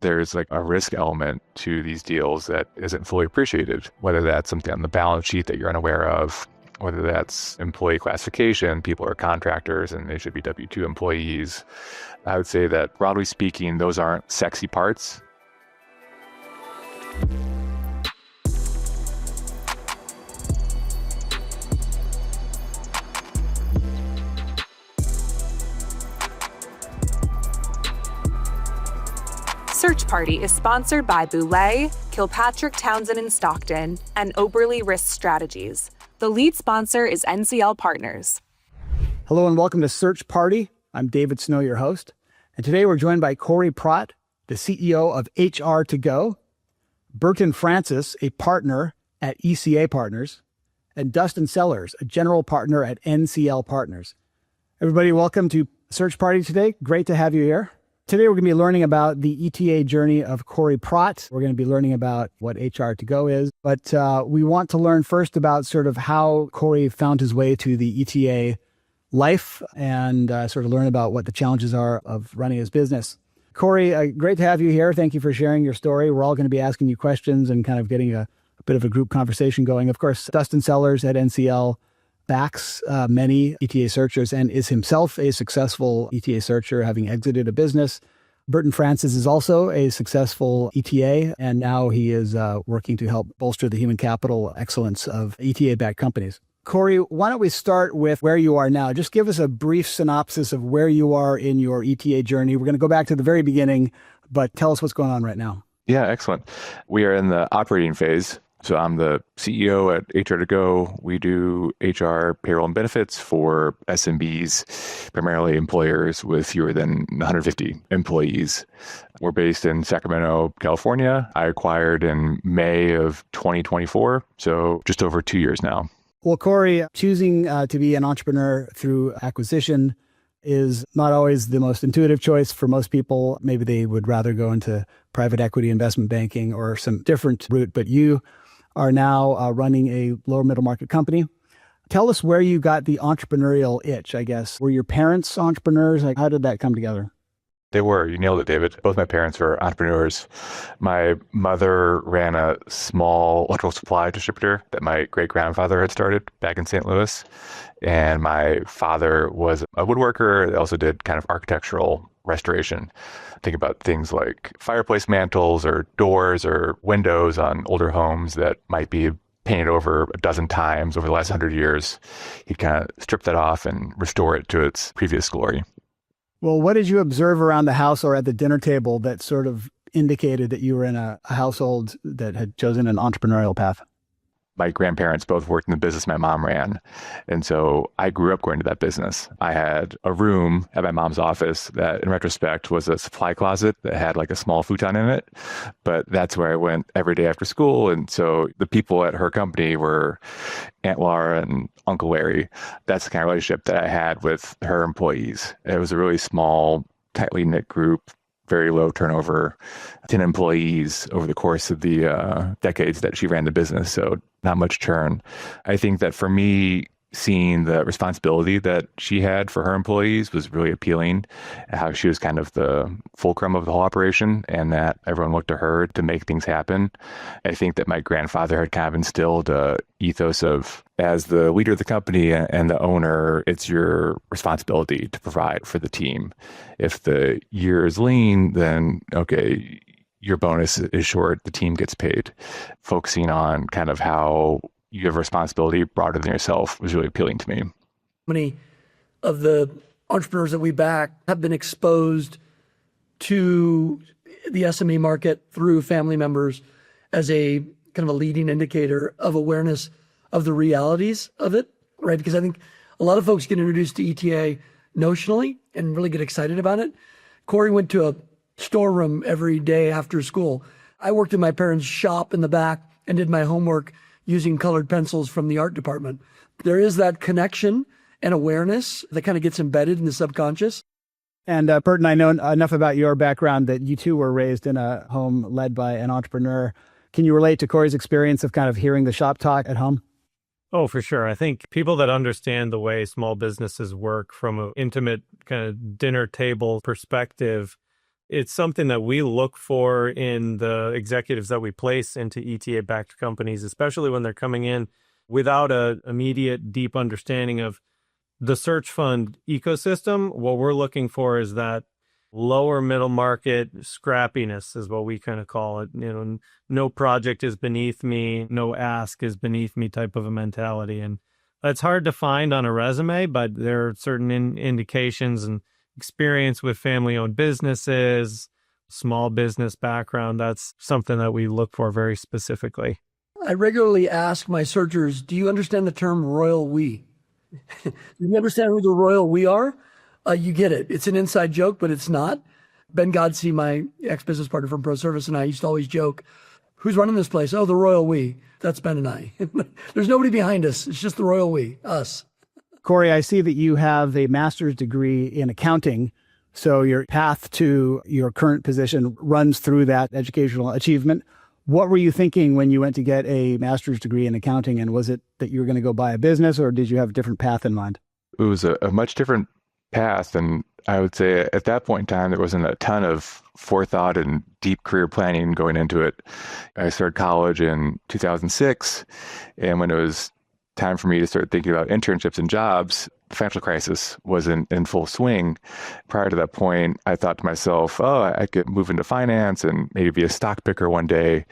there's like a risk element to these deals that isn't fully appreciated, whether that's something on the balance sheet that you're unaware of, whether that's employee classification, people are contractors and they should be W-2 employees. I would say that broadly speaking, those aren't sexy parts. Search Party is sponsored by Boulay, Kilpatrick Townsend and Stockton, and Oberly Risk Strategies. The lead sponsor is NCL Partners. Hello and welcome to Search Party. I'm David Snow, your host. And today we're joined by Cory Prott, the CEO of HRtoGo, Burton Francis, a partner at ETA Partners, and Dustin Sellers, a general partner at NCL Partners. Everybody, welcome to Search Party today. Great to have you here. Today, we're going to be learning about the ETA journey of Cory Prott. We're going to be learning about what HRtoGo is. But we want to learn first about sort of how Cory found his way to the ETA life and sort of learn about what the challenges are of running his business. Cory, great to have you here. Thank you for sharing your story. We're all going to be asking you questions and kind of getting a bit of a group conversation going. Of course, Dustin Sellers at NCL backs many ETA searchers and is himself a successful ETA searcher, having exited a business. Burton Francis is also a successful ETA, and now he is working to help bolster the human capital excellence of ETA-backed companies. Cory, why don't we start with where you are now? Just give us a brief synopsis of where you are in your ETA journey. We're going to go back to the very beginning, but tell us what's going on right now. Yeah, excellent. We are in the operating phase. So I'm the CEO at HRtoGo. We do HR, payroll, and benefits for SMBs, primarily employers with fewer than 150 employees. We're based in Sacramento, California. I acquired in May of 2024, so just over 2 years now. Well, Cory, choosing to be an entrepreneur through acquisition is not always the most intuitive choice for most people. Maybe they would rather go into private equity investment banking or some different route, but you are now running a lower middle market company. Tell us where you got the entrepreneurial itch, I guess. Were your parents entrepreneurs? Like, how did that come together? They were. You nailed it, David. Both my parents were entrepreneurs. My mother ran a small electrical supply distributor that my great-grandfather had started back in St. Louis. And my father was a woodworker. They also did kind of architectural restoration. Think about things like fireplace mantles or doors or windows on older homes that might be painted over a dozen times over the last 100 years. He'd kind of strip that off and restore it to its previous glory. Well, what did you observe around the house or at the dinner table that sort of indicated that you were in a household that had chosen an entrepreneurial path? My grandparents both worked in the business my mom ran. And so I grew up going to that business. I had a room at my mom's office that in retrospect was a supply closet that had like a small futon in it. But that's where I went every day after school. And so the people at her company were Aunt Laura and Uncle Larry. That's the kind of relationship that I had with her employees. It was a really small, tightly knit group. Very low turnover, 10 employees over the course of the decades that she ran the business. So not much churn. I think that for me, seeing the responsibility that she had for her employees was really appealing, how she was kind of the fulcrum of the whole operation and that everyone looked to her to make things happen. I think that my grandfather had kind of instilled a ethos of, as the leader of the company and the owner, it's your responsibility to provide for the team. If the year is lean, then okay, your bonus is short, the team gets paid. Focusing on kind of how you have a responsibility broader than yourself was really appealing to me. Many of the entrepreneurs that we back have been exposed to the SME market through family members as a kind of a leading indicator of awareness of the realities of it, right? Because I think a lot of folks get introduced to ETA notionally and really get excited about it. Cory went to a storeroom every day after school. I worked in my parents' shop in the back and did my homework using colored pencils from the art department. There is that connection and awareness that kind of gets embedded in the subconscious. And Burton, I know enough about your background that you too were raised in a home led by an entrepreneur. Can you relate to Cory's experience of kind of hearing the shop talk at home? Oh, for sure. I think people that understand the way small businesses work from an intimate kind of dinner table perspective It's something that we look for in the executives that we place into ETA-backed companies, especially when they're coming in without an immediate deep understanding of the search fund ecosystem. What we're looking for is that lower middle market scrappiness is what we kind of call it. No project is beneath me, no ask is beneath me type of a mentality. And that's hard to find on a resume, but there are certain indications and experience with family-owned businesses, small business background. That's something that we look for very specifically. I regularly ask my searchers, do you understand the term royal we? Do you understand who the royal we are? You get it. It's an inside joke, but it's not. Ben Godsey, my ex-business partner from ProService, and I used to always joke, who's running this place? Oh, the royal we. That's Ben and I. There's nobody behind us. It's just the royal we, us. Cory, I see that you have a master's degree in accounting. So your path to your current position runs through that educational achievement. What were you thinking when you went to get a master's degree in accounting? And was it that you were going to go buy a business, or did you have a different path in mind? It was a much different path. And I would say at that point in time, there wasn't a ton of forethought and deep career planning going into it. I started college in 2006. And when it was time for me to start thinking about internships and jobs, the financial crisis was in full swing. Prior to that point, I thought to myself, I could move into finance and maybe be a stock picker one day.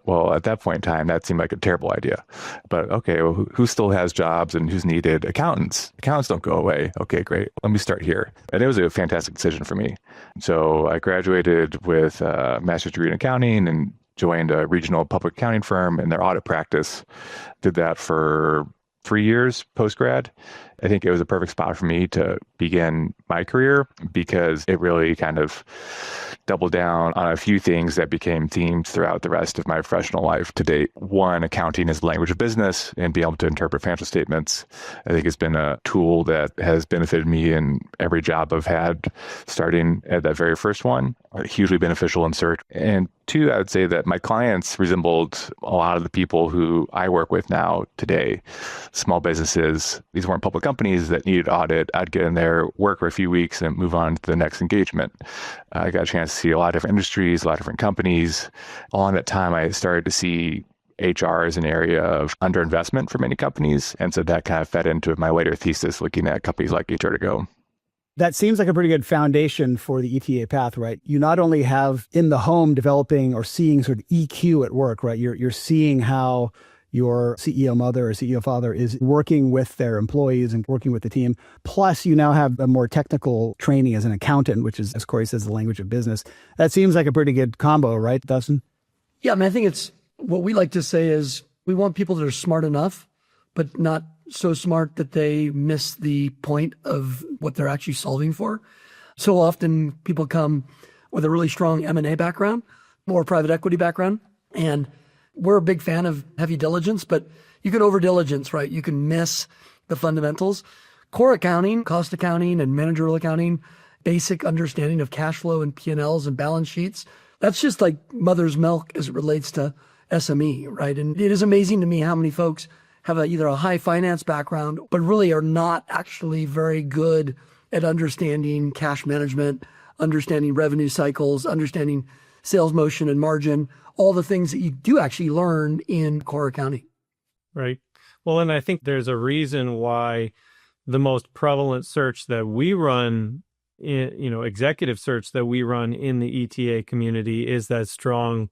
Well, at that point in time, that seemed like a terrible idea. But okay, well, who still has jobs and who's needed? Accountants. Accountants don't go away. Okay, great. Let me start here. And it was a fantastic decision for me. So I graduated with a master's degree in accounting and joined a regional public accounting firm in their audit practice. Did that for 3 years post-grad. I think it was a perfect spot for me to begin my career because it really kind of doubled down on a few things that became themes throughout the rest of my professional life to date. One, accounting is the language of business, and being able to interpret financial statements, I think has been a tool that has benefited me in every job I've had, starting at that very first one, hugely beneficial in search. And two, I would say that my clients resembled a lot of the people who I work with now today. Small businesses, these weren't public companies that needed audit. I'd get in there, work for a few weeks, and move on to the next engagement. I got a chance to see a lot of different industries, a lot of different companies. Along that time, I started to see HR as an area of underinvestment for many companies. And so that kind of fed into my later thesis looking at companies like HRtoGo. That seems like a pretty good foundation for the ETA path, right? You not only have in the home developing or seeing sort of EQ at work, right? You're seeing how your CEO mother or CEO father is working with their employees and working with the team. Plus, you now have a more technical training as an accountant, which is, as Cory says, the language of business. That seems like a pretty good combo, right, Dustin? Yeah, I mean, I think it's what we like to say is we want people that are smart enough, but not so smart that they miss the point of what they're actually solving for. So often people come with a really strong M&A background or private equity background, and we're a big fan of heavy diligence, but you can over diligence, right? You can miss the fundamentals. Core accounting, cost accounting, and managerial accounting, basic understanding of cash flow and P&Ls and balance sheets. That's just like mother's milk as it relates to SME, right? And it is amazing to me how many folks have either a high finance background, but really are not actually very good at understanding cash management, understanding revenue cycles, understanding sales motion and margin, all the things that you do actually learn in core accounting. Right. Well, and I think there's a reason why the most prevalent search that we run, executive search that we run in the ETA community is that strong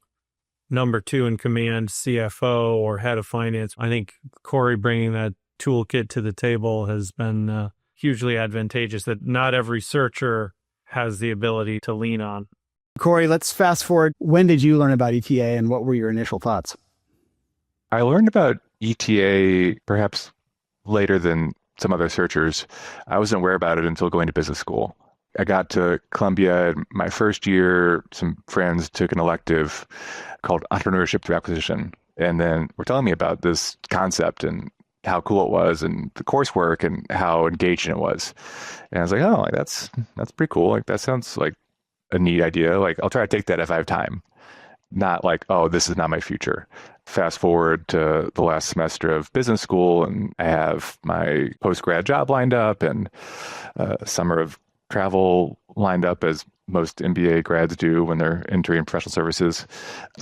number two in command CFO or head of finance. I think Cory bringing that toolkit to the table has been hugely advantageous, that not every searcher has the ability to lean on. Cory, let's fast forward. When did you learn about ETA and what were your initial thoughts? I learned about ETA perhaps later than some other searchers. I wasn't aware about it until going to business school. I got to Columbia my first year. Some friends took an elective called entrepreneurship through acquisition. And then were telling me about this concept and how cool it was and the coursework and how engaging it was. And I was like, oh, that's pretty cool. Like, that sounds like a neat idea. Like, I'll try to take that if I have time. Not like, oh, this is not my future. Fast forward to the last semester of business school, and I have my post-grad job lined up and summer of travel lined up as most MBA grads do when they're entering professional services.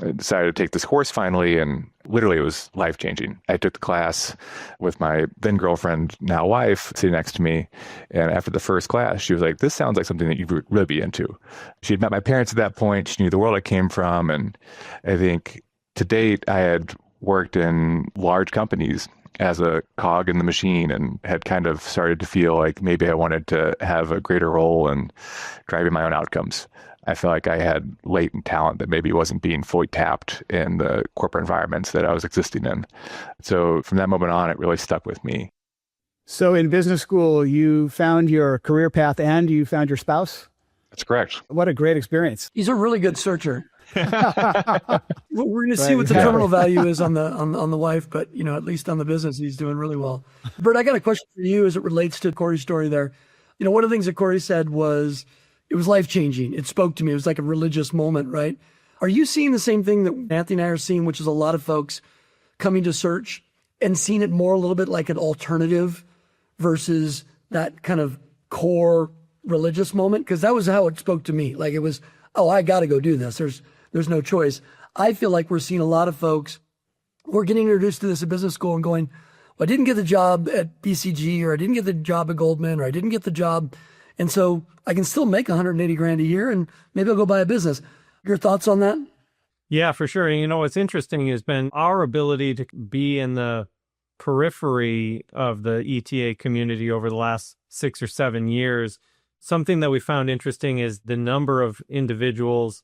I decided to take this course finally, and literally it was life-changing. I took the class with my then girlfriend, now wife, sitting next to me. And after the first class, she was like, this sounds like something that you would really be into. She had met my parents at that point. She knew the world I came from. And I think to date, I had worked in large companies as a cog in the machine and had kind of started to feel like maybe I wanted to have a greater role in driving my own outcomes. I felt like I had latent talent that maybe wasn't being fully tapped in the corporate environments that I was existing in. So from that moment on, it really stuck with me. So in business school, you found your career path and you found your spouse? That's correct. What a great experience. He's a really good searcher. We're going to see what the terminal value is on the wife, but at least on the business, he's doing really well. Bert, I got a question for you as it relates to Cory's story there. One of the things that Cory said was it was life-changing. It spoke to me. It was like a religious moment, right? Are you seeing the same thing that Anthony and I are seeing, which is a lot of folks coming to search and seeing it more a little bit like an alternative versus that kind of core religious moment? Because that was how it spoke to me. Like it was, I got to go do this. There's no choice. I feel like we're seeing a lot of folks, we're getting introduced to this at business school and going, well, I didn't get the job at BCG, or I didn't get the job at Goldman, or I didn't get the job. And so I can still make 180 grand a year and maybe I'll go buy a business. Your thoughts on that? Yeah, for sure. And what's interesting has been our ability to be in the periphery of the ETA community over the last 6 or 7 years. Something that we found interesting is the number of individuals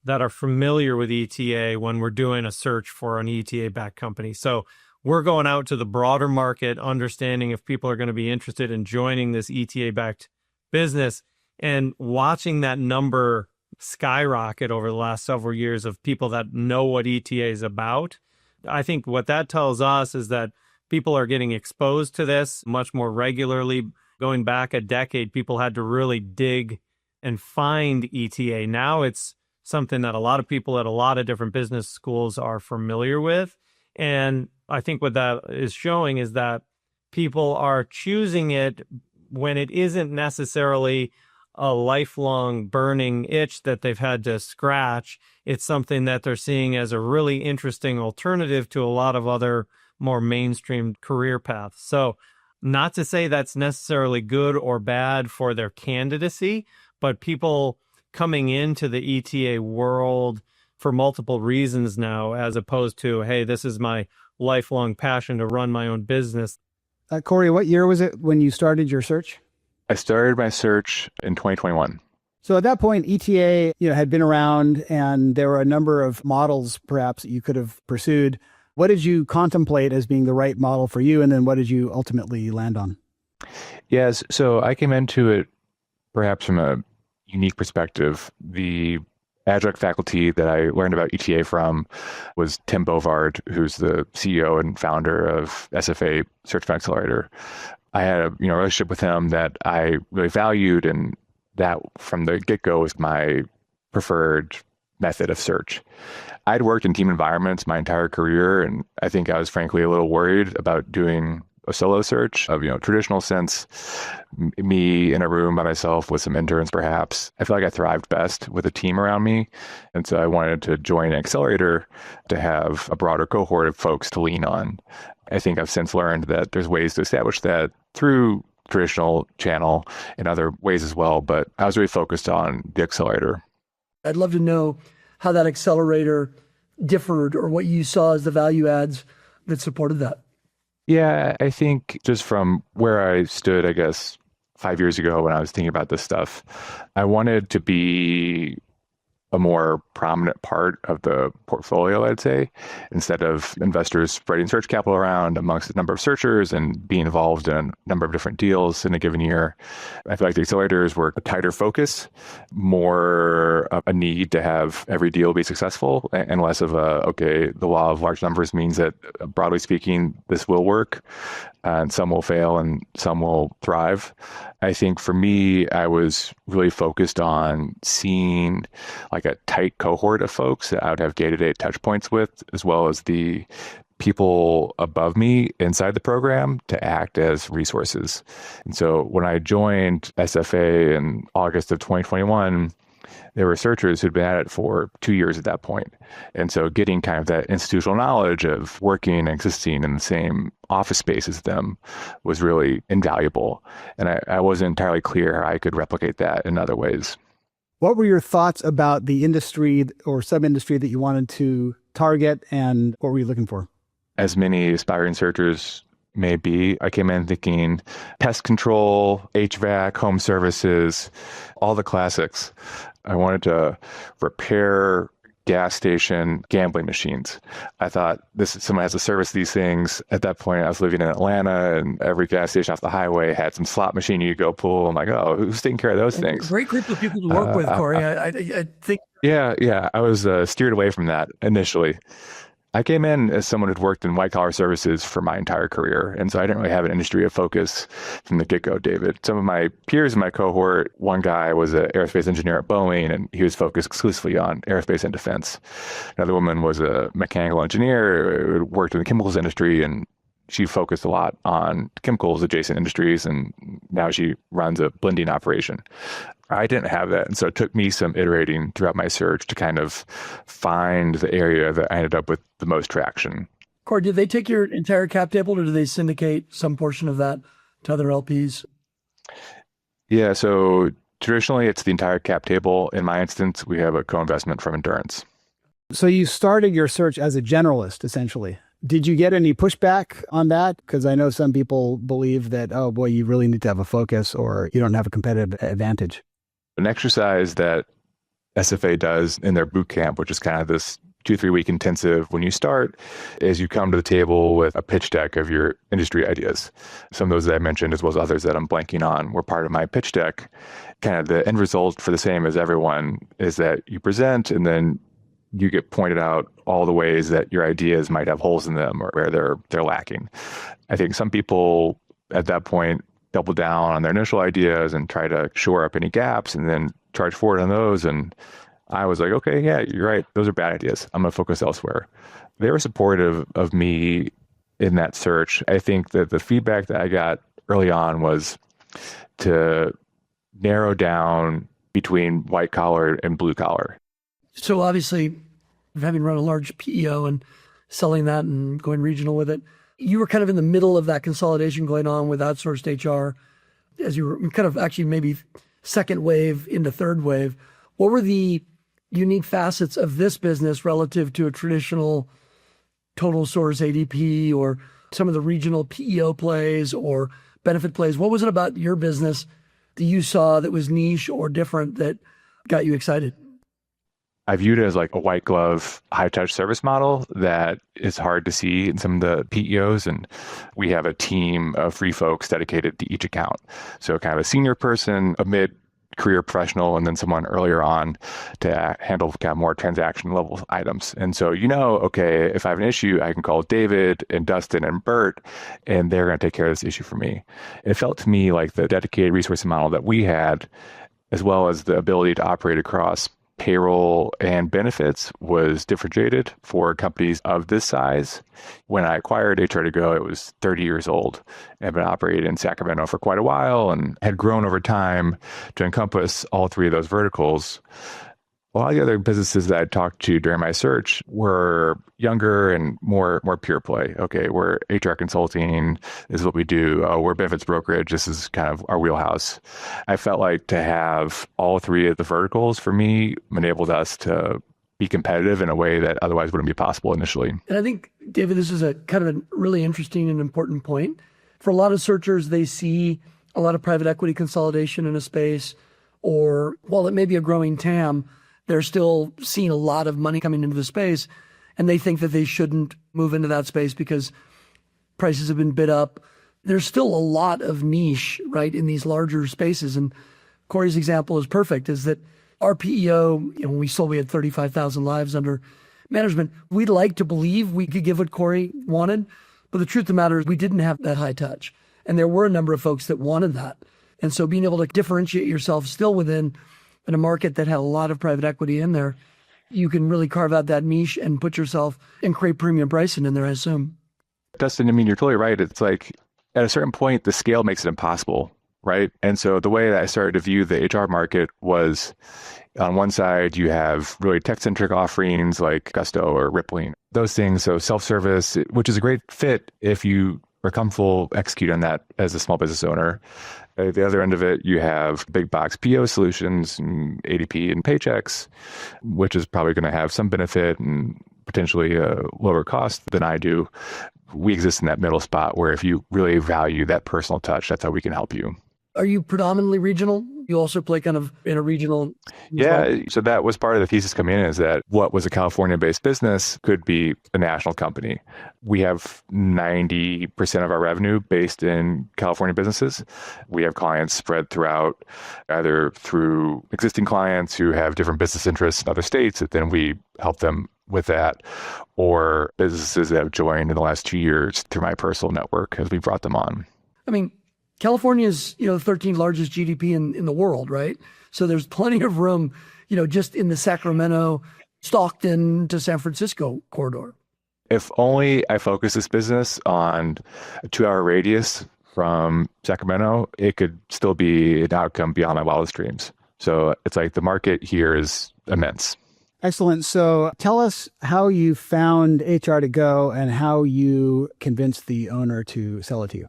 that are familiar with ETA when we're doing a search for an ETA-backed company. So we're going out to the broader market, understanding if people are going to be interested in joining this ETA-backed business, and watching that number skyrocket over the last several years of people that know what ETA is about. I think what that tells us is that people are getting exposed to this much more regularly. Going back a decade, people had to really dig and find ETA. Now it's something that a lot of people at a lot of different business schools are familiar with. And I think what that is showing is that people are choosing it when it isn't necessarily a lifelong burning itch that they've had to scratch. It's something that they're seeing as a really interesting alternative to a lot of other more mainstream career paths. So not to say that's necessarily good or bad for their candidacy, but people coming into the ETA world for multiple reasons now, as opposed to, hey, this is my lifelong passion to run my own business. Cory, what year was it when you started your search? I started my search in 2021. So at that point, ETA had been around and there were a number of models perhaps that you could have pursued. What did you contemplate as being the right model for you? And then what did you ultimately land on? Yes. So I came into it perhaps from a unique perspective. The adjunct faculty that I learned about ETA from was Tim Bovard, who's the CEO and founder of SFA Search Fund Accelerator. I had a relationship with him that I really valued, and that from the get-go was my preferred method of search. I'd worked in team environments my entire career, and I think I was frankly a little worried about doing a solo search of, traditional sense, me in a room by myself with some interns perhaps. I feel like I thrived best with a team around me. And so I wanted to join an accelerator to have a broader cohort of folks to lean on. I think I've since learned that there's ways to establish that through traditional channel and other ways as well. But I was really focused on the accelerator. I'd love to know how that accelerator differed or what you saw as the value adds that supported that. Yeah, I think just from where I stood, I guess, 5 years ago when I was thinking about this stuff, I wanted to be a more prominent part of the portfolio, I'd say, instead of investors spreading search capital around amongst a number of searchers and being involved in a number of different deals in a given year. I feel like the accelerators were a tighter focus, more of a need to have every deal be successful, and less of the law of large numbers means that, broadly speaking, this will work, and some will fail and some will thrive. I think for me, I was really focused on seeing like a tight cohort of folks that I would have day-to-day touch points with, as well as the people above me inside the program to act as resources. And so when I joined SFA in August of 2021, there were searchers who'd been at it for 2 years at that point. And so getting kind of that institutional knowledge of working and existing in the same office space as them was really invaluable. And I wasn't entirely clear how I could replicate that in other ways. What were your thoughts about the industry or sub-industry that you wanted to target, and what were you looking for? As many aspiring searchers may be, I came in thinking pest control, HVAC, home services, all the classics. I wanted to repair gas station gambling machines. I thought someone has to service these things. At that point, I was living in Atlanta, and every gas station off the highway had some slot machine you could go pull. I'm like, oh, who's taking care of those things? Great group of people to work with, Cory. I think. Yeah. I was steered away from that initially. I came in as someone who'd worked in white-collar services for my entire career, and so I didn't really have an industry of focus from the get-go, David. Some of my peers in my cohort, one guy was an aerospace engineer at Boeing, and he was focused exclusively on aerospace and defense. Another woman was a mechanical engineer who worked in the chemicals industry, and she focused a lot on chemicals adjacent industries, and now she runs a blending operation. I didn't have that. And so it took me some iterating throughout my search to kind of find the area that I ended up with the most traction. Cory, did they take your entire cap table, or did they syndicate some portion of that to other LPs? Yeah, so traditionally it's the entire cap table. In my instance, we have a co-investment from Endurance. So you started your search as a generalist, essentially. Did you get any pushback on that? Because I know some people believe that, oh boy, you really need to have a focus or you don't have a competitive advantage. An exercise that SFA does in their boot camp, which is kind of this 2-3 week intensive when you start, is you come to the table with a pitch deck of your industry ideas. Some of those that I mentioned, as well as others that I'm blanking on, were part of my pitch deck. Kind of the end result for the same as everyone is that you present, and then you get pointed out all the ways that your ideas might have holes in them or where they're lacking. I think some people at that point double down on their initial ideas and try to shore up any gaps and then charge forward on those. And I was like, okay, yeah, you're right. Those are bad ideas. I'm going to focus elsewhere. They were supportive of me in that search. I think that the feedback that I got early on was to narrow down between white collar and blue collar. So obviously, having run a large PEO and selling that and going regional with it, you were kind of in the middle of that consolidation going on with outsourced HR as you were kind of actually maybe second wave into third wave. What were the unique facets of this business relative to a traditional total source ADP or some of the regional PEO plays or benefit plays? What was it about your business that you saw that was niche or different that got you excited? I viewed it as like a white glove, high touch service model that is hard to see in some of the PEOs. And we have a team of free folks dedicated to each account. So kind of a senior person, a mid career professional, and then someone earlier on to handle kind of more transaction level items. And so, okay, if I have an issue, I can call David and Dustin and Bert, and they're going to take care of this issue for me. It felt to me like the dedicated resourcing model that we had, as well as the ability to operate across payroll and benefits, was differentiated for companies of this size. When I acquired HRtoGo, it was 30 years old and had been operating in Sacramento for quite a while and had grown over time to encompass all three of those verticals. A lot of the other businesses that I talked to during my search were younger and more pure play. Okay, we're HR consulting. This is what we do. Oh, we're benefits brokerage. This is kind of our wheelhouse. I felt like to have all three of the verticals for me enabled us to be competitive in a way that otherwise wouldn't be possible initially. And I think, David, this is a kind of a really interesting and important point. For a lot of searchers, they see a lot of private equity consolidation in a space, or while it may be a growing TAM, they're still seeing a lot of money coming into the space, and they think that they shouldn't move into that space because prices have been bid up. There's still a lot of niche, right, in these larger spaces. And Cory's example is perfect, is that our PEO, when we sold, we had 35,000 lives under management. We'd like to believe we could give what Cory wanted, but the truth of the matter is we didn't have that high touch. And there were a number of folks that wanted that. And so being able to differentiate yourself still within in a market that had a lot of private equity in there, you can really carve out that niche and put yourself and create premium pricing in there, I assume. Dustin, you're totally right. It's like at a certain point, the scale makes it impossible right? And so the way that I started to view the HR market was on one side, you have really tech-centric offerings like Gusto or Rippling, those things. So self-service, which is a great fit if you are comfortable executing on that as a small business owner. At the other end of it, you have big box PEO solutions and ADP and Paychecks, which is probably going to have some benefit and potentially a lower cost than I do. We exist in that middle spot where if you really value that personal touch, that's how we can help you. Are you predominantly regional? You also play kind of in a regional? Yeah. So that was part of the thesis coming in, is that what was a California-based business could be a national company. We have 90% of our revenue based in California businesses. We have clients spread throughout, either through existing clients who have different business interests in other states, and then we help them with that, or businesses that have joined in the last 2 years through my personal network as we brought them on. I mean, California is, the 13th largest GDP in the world, right? So there's plenty of room, just in the Sacramento, Stockton to San Francisco corridor. If only I focus this business on a 2-hour radius from Sacramento, it could still be an outcome beyond my wildest dreams. So it's like the market here is immense. Excellent. So tell us how you found HRtoGo and how you convinced the owner to sell it to you.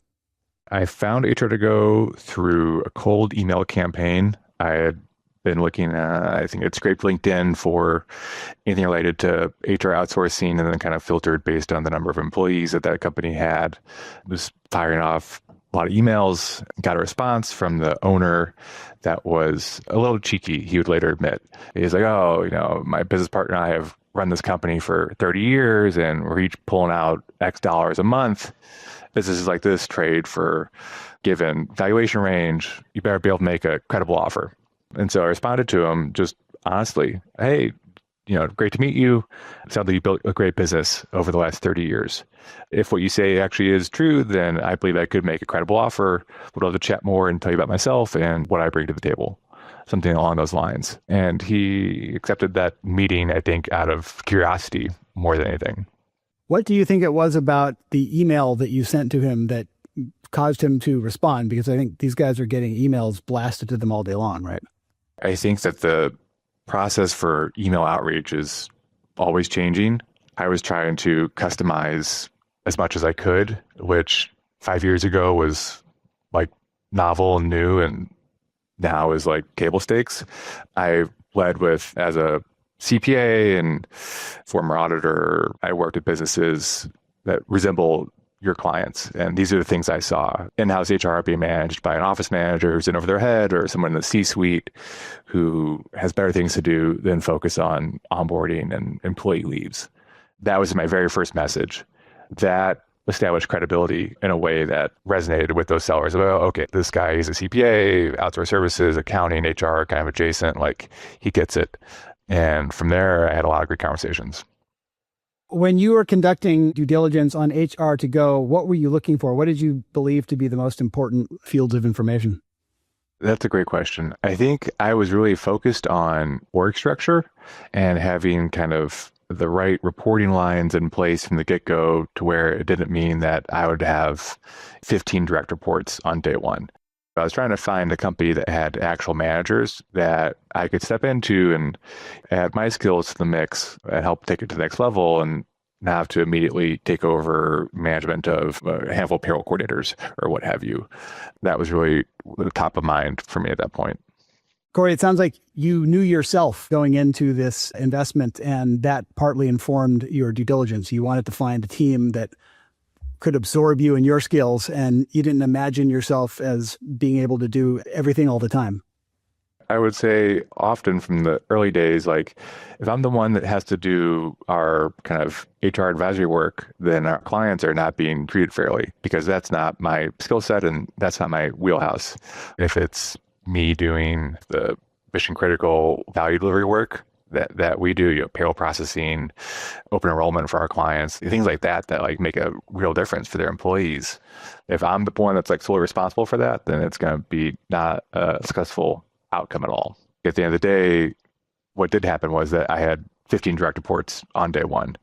I found HRtoGo through a cold email campaign. I had been looking at, I think I'd scraped LinkedIn for anything related to HR outsourcing, and then kind of filtered based on the number of employees that company had. Was firing off a lot of emails, got a response from the owner that was a little cheeky, he would later admit. He's like, my business partner and I have run this company for 30 years, and we're each pulling out X dollars a month. Businesses like this trade for, given valuation range, you better be able to make a credible offer. And so I responded to him just honestly, hey, great to meet you. It sounds like you built a great business over the last 30 years. If what you say actually is true, then I believe I could make a credible offer. Would love to chat more and tell you about myself and what I bring to the table. Something along those lines. And he accepted that meeting, I think, out of curiosity more than anything. What do you think it was about the email that you sent to him that caused him to respond? Because I think these guys are getting emails blasted to them all day long, right? I think that the process for email outreach is always changing. I was trying to customize as much as I could, which 5 years ago was like novel and new, and now is like table stakes. I led with, as a CPA and former auditor, I worked at businesses that resemble your clients. And these are the things I saw. In-house HR being managed by an office manager who's in over their head, or someone in the C-suite who has better things to do than focus on onboarding and employee leaves. That was my very first message. That established credibility in a way that resonated with those sellers. Well, okay, this guy, he's a CPA, outsourced services, accounting, HR, kind of adjacent, like he gets it. And from there, I had a lot of great conversations. When you were conducting due diligence on HRtoGo, what were you looking for? What did you believe to be the most important fields of information? That's a great question. I think I was really focused on org structure and having kind of the right reporting lines in place from the get-go, to where it didn't mean that I would have 15 direct reports on day one. I was trying to find a company that had actual managers that I could step into and add my skills to the mix and help take it to the next level, and not have to immediately take over management of a handful of payroll coordinators or what have you. That was really the top of mind for me at that point. Cory, it sounds like you knew yourself going into this investment, and that partly informed your due diligence. You wanted to find a team that could absorb you and your skills, and you didn't imagine yourself as being able to do everything all the time. I would say often from the early days, like if I'm the one that has to do our kind of HR advisory work, then our clients are not being treated fairly, because that's not my skill set and that's not my wheelhouse. If it's me doing the mission critical value delivery work that we do, payroll processing, open enrollment for our clients, things like that like make a real difference for their employees. If I'm the one that's like solely responsible for that, then it's going to be not a successful outcome at all. At the end of the day, what did happen was that I had 15 direct reports on day one.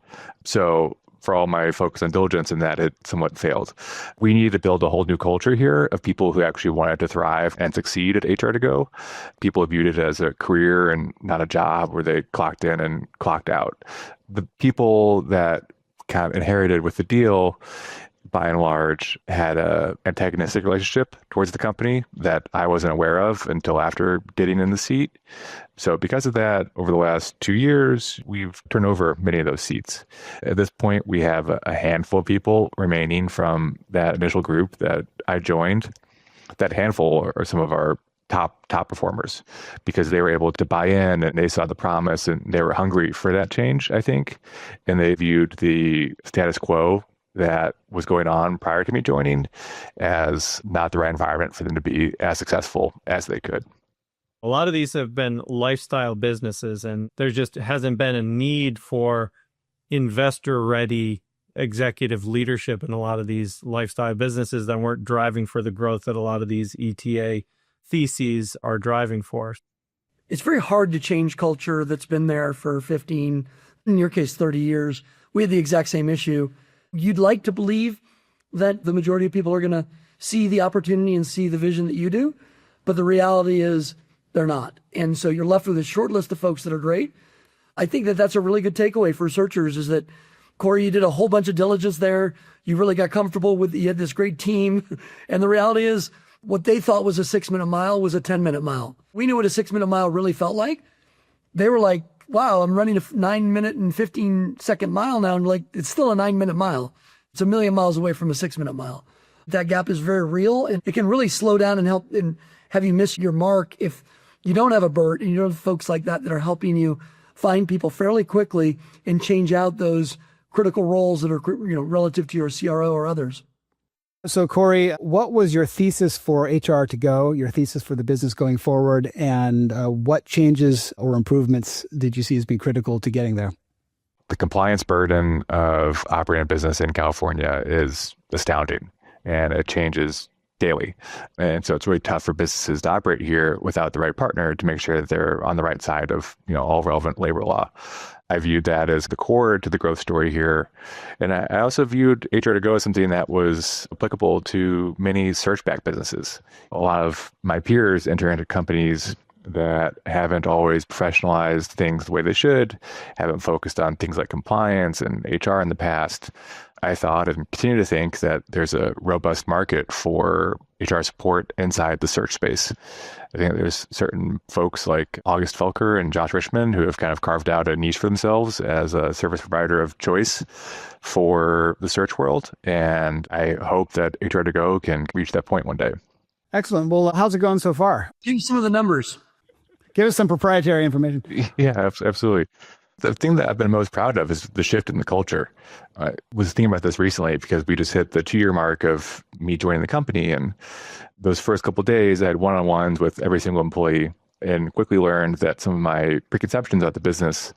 So for all my focus on diligence in that it somewhat failed. We needed to build a whole new culture here of people who actually wanted to thrive and succeed at HRtoGo. People viewed it as a career and not a job where they clocked in and clocked out. The people that kind of inherited with the deal, by and large, had a antagonistic relationship towards the company that I wasn't aware of until after getting in the seat. So because of that, over the last 2 years, we've turned over many of those seats. At this point, we have a handful of people remaining from that initial group that I joined. That handful are some of our top performers because they were able to buy in and they saw the promise and they were hungry for that change, I think. And they viewed the status quo that was going on prior to me joining as not the right environment for them to be as successful as they could. A lot of these have been lifestyle businesses, and there just hasn't been a need for investor-ready executive leadership in a lot of these lifestyle businesses that weren't driving for the growth that a lot of these ETA theses are driving for. It's very hard to change culture that's been there for 15, in your case, 30 years. We had the exact same issue. You'd like to believe that the majority of people are going to see the opportunity and see the vision that you do, but the reality is they're not. And so you're left with a short list of folks that are great. I think that that's a really good takeaway for searchers is that, Cory, you did a whole bunch of diligence there. You really got comfortable with, you had this great team. And the reality is what they thought was a 6-minute mile was a 10-minute mile. We knew what a 6-minute mile really felt like. They were like, wow, I'm running a 9-minute and 15-second mile now. And like, it's still a 9-minute mile. It's a million miles away from a 6-minute mile. That gap is very real, and it can really slow down and help and have you miss your mark if you don't have a Burt and you don't have folks like that are helping you find people fairly quickly and change out those critical roles that are, relative to your CRO or others. So, Cory, what was your thesis for HRtoGo, your thesis for the business going forward, and what changes or improvements did you see as being critical to getting there? The compliance burden of operating a business in California is astounding, and it changes daily. And so it's really tough for businesses to operate here without the right partner to make sure that they're on the right side of all relevant labor law. I viewed that as the core to the growth story here. And I also viewed HRtoGo as something that was applicable to many search-backed businesses. A lot of my peers enter into companies that haven't always professionalized things the way they should, haven't focused on things like compliance and HR in the past. I thought and continue to think that there's a robust market for HR support inside the search space. I think there's certain folks like August Felker and Josh Richmond who have kind of carved out a niche for themselves as a service provider of choice for the search world. And I hope that HRtoGo can reach that point one day. Excellent. Well, how's it going so far? Give me some of the numbers. Give us some proprietary information. Yeah, absolutely. The thing that I've been most proud of is the shift in the culture. I was thinking about this recently because we just hit the 2-year mark of me joining the company. And those first couple of days, I had one-on-ones with every single employee and quickly learned that some of my preconceptions about the business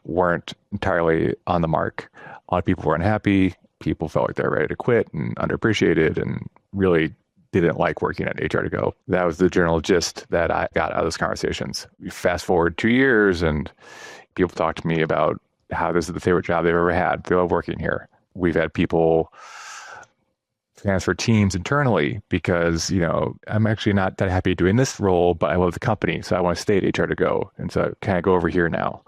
weren't entirely on the mark. A lot of people were unhappy. People felt like they were ready to quit and underappreciated and really didn't like working at HRtoGo. That was the general gist that I got out of those conversations. We fast forward 2 years and people talk to me about how this is the favorite job they've ever had. They love working here. We've had people transfer teams internally because, I'm actually not that happy doing this role, but I love the company. So I want to stay at HRtoGo. And so can I go over here now?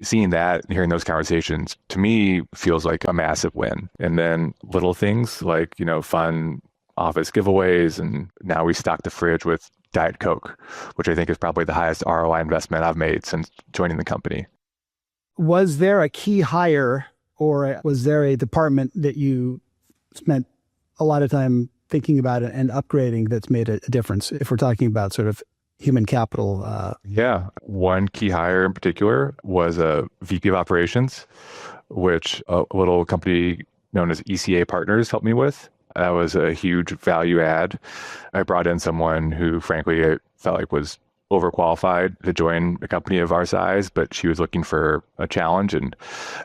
Seeing that and hearing those conversations to me feels like a massive win. And then little things like, fun office giveaways. And now we stock the fridge with Diet Coke, which I think is probably the highest ROI investment I've made since joining the company. Was there a key hire or was there a department that you spent a lot of time thinking about and upgrading that's made a difference if we're talking about sort of human capital? Yeah. One key hire in particular was a VP of operations, which a little company known as ECA Partners helped me with. That was a huge value add. I brought in someone who, frankly, I felt like was overqualified to join a company of our size, but she was looking for a challenge and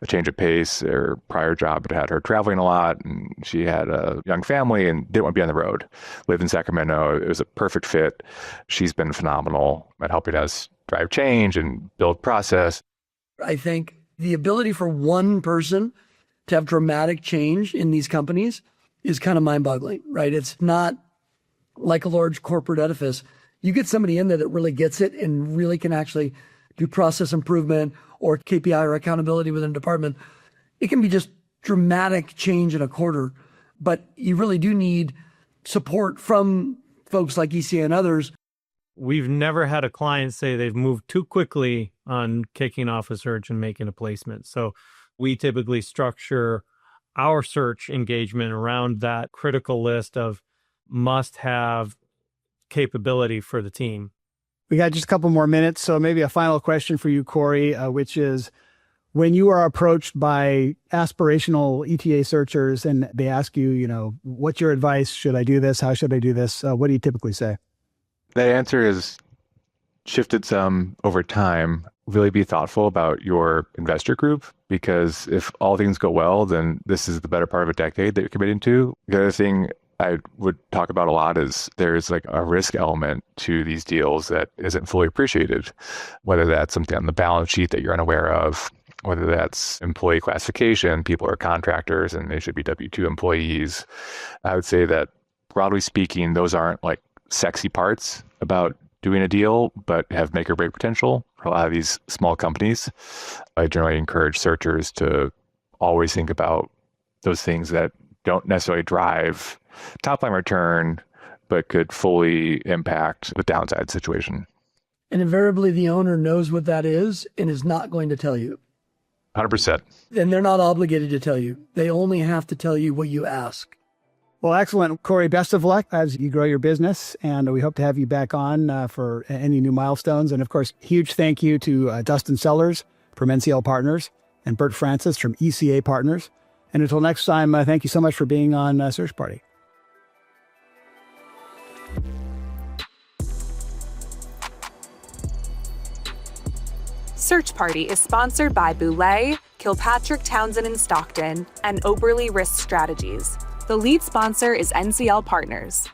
a change of pace. Her prior job had her traveling a lot, and she had a young family and didn't want to be on the road. Lived in Sacramento. It was a perfect fit. She's been phenomenal at helping us drive change and build process. I think the ability for one person to have dramatic change in these companies is kind of mind-boggling, right? It's not like a large corporate edifice. You get somebody in there that really gets it and really can actually do process improvement or KPI or accountability within a department. It can be just dramatic change in a quarter, but you really do need support from folks like ECA and others. We've never had a client say they've moved too quickly on kicking off a search and making a placement. So we typically structure our search engagement around that critical list of must-have capability for the team. We got just a couple more minutes, so maybe a final question for you, Cory, which is, when you are approached by aspirational ETA searchers and they ask you, what's your advice? Should I do this? How should I do this? What do you typically say? The answer is shifted some over time. Really be thoughtful about your investor group, because if all things go well, then this is the better part of a decade that you're committing to. The other thing I would talk about a lot is there's like a risk element to these deals that isn't fully appreciated, whether that's something on the balance sheet that you're unaware of, whether that's employee classification, people are contractors and they should be W-2 employees. I would say that broadly speaking, those aren't like sexy parts about doing a deal, but have make or break potential for a lot of these small companies. I generally encourage searchers to always think about those things that don't necessarily drive top line return, but could fully impact the downside situation. And invariably, the owner knows what that is and is not going to tell you. 100%. And they're not obligated to tell you. They only have to tell you what you ask. Well, excellent. Cory, best of luck as you grow your business, and we hope to have you back on for any new milestones. And of course, huge thank you to Dustin Sellers from NCL Partners and Burt Francis from ECA Partners. And until next time, thank you so much for being on Search Party. Search Party is sponsored by Boulay, Kilpatrick, Townsend and Stockton, and Oberly Risk Strategies. The lead sponsor is NCL Partners.